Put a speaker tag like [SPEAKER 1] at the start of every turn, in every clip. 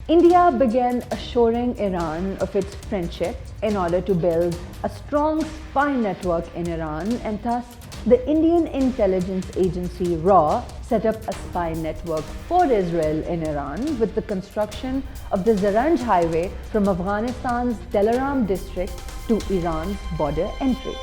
[SPEAKER 1] India began assuring Iran of its friendship in order to build a strong spy network in Iran, and thus the Indian intelligence agency RAW set up a spy network for Israel in Iran with the construction of the Zaranj highway from Afghanistan's Dilaram district to Iran's border entry.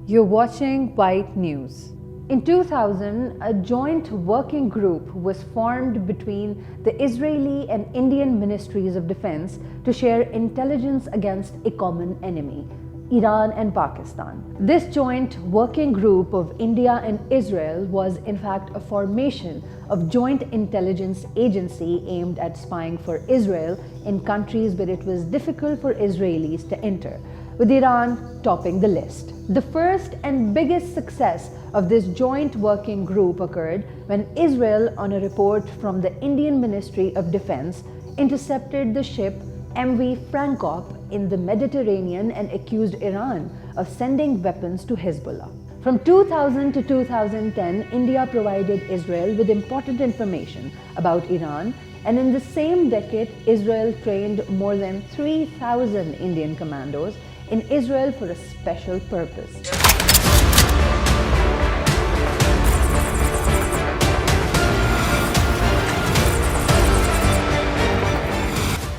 [SPEAKER 1] You're watching White News. In 2000, a joint working group was formed between the Israeli and Indian Ministries of Defense to share intelligence against a common enemy, Iran and Pakistan. This joint working group of India and Israel was in fact a formation of joint intelligence agency aimed at spying for Israel in countries where it was difficult for Israelis to enter, with Iran topping the list. The first and biggest success of this joint working group occurred when Israel, on a report from the Indian Ministry of Defense, intercepted the ship MV Frankop in the Mediterranean and accused Iran of sending weapons to Hezbollah. From 2000 to 2010, India provided Israel with important information about Iran, and in the same decade, Israel trained more than 3,000 Indian commandos in Israel for a special purpose.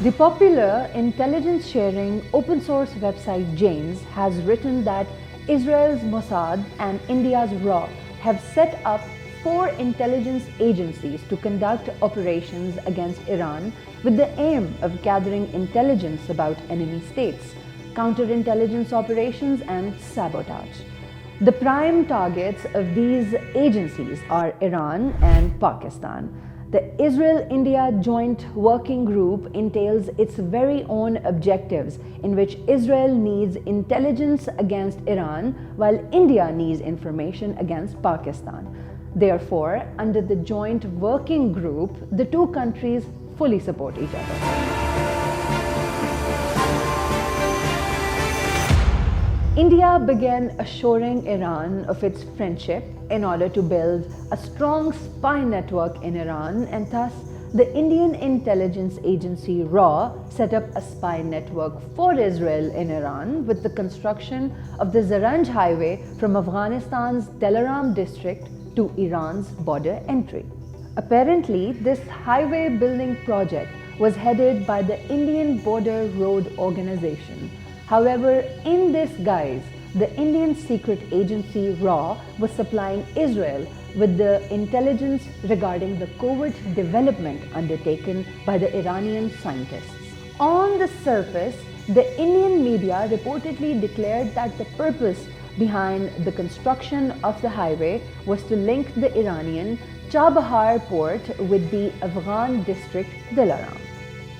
[SPEAKER 1] The popular intelligence sharing open source website Janes has written that Israel's Mossad and India's RAW have set up 4 intelligence agencies to conduct operations against Iran with the aim of gathering intelligence about enemy states, counterintelligence operations and sabotage. The prime targets of these agencies are Iran and Pakistan. The Israel-India Joint Working Group entails its very own objectives, in which Israel needs intelligence against Iran while India needs information against Pakistan. Therefore, under the Joint Working Group, the two countries fully support each other. India began assuring Iran of its friendship in order to build a strong spy network in Iran, and thus the Indian intelligence agency RAW set up a spy network for Israel in Iran with the construction of the Zaranj highway from Afghanistan's Dilaram district to Iran's border entry. Apparently, this highway building project was headed by the Indian Border Road Organization. However, in this guise, the Indian secret agency RAW was supplying Israel with the intelligence regarding the covert development undertaken by the Iranian scientists. On the surface, the Indian media reportedly declared that the purpose behind the construction of the highway was to link the Iranian Chabahar port with the Afghan district Dilaram.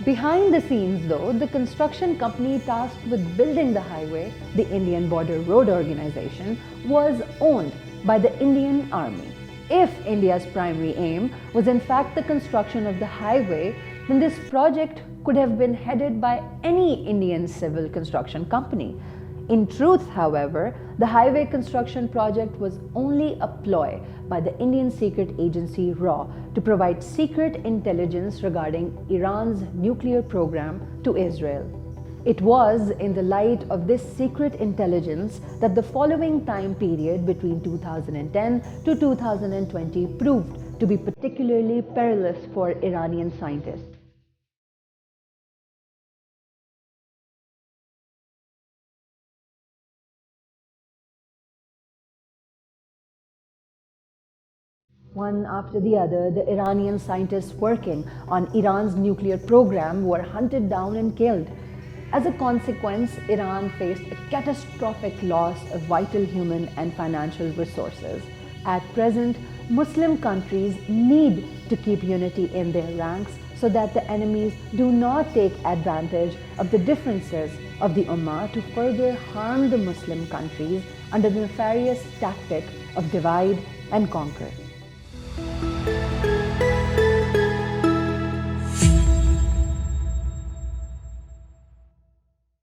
[SPEAKER 1] Behind the scenes though, the construction company tasked with building the highway, the Indian Border Road Organization, was owned by the Indian Army. If India's primary aim was in fact the construction of the highway, then this project could have been headed by any Indian civil construction company. In truth, however, the highway construction project was only a ploy by the Indian secret agency RAW to provide secret intelligence regarding Iran's nuclear program to Israel. It was in the light of this secret intelligence that the following time period between 2010 to 2020 proved to be particularly perilous for Iranian scientists. One after the other, the Iranian scientists working on Iran's nuclear program were hunted down and killed. As a consequence, Iran faced a catastrophic loss of vital human and financial resources. At present, Muslim countries need to keep unity in their ranks so that the enemies do not take advantage of the differences of the Ummah to further harm the Muslim countries under the nefarious tactic of divide and conquer.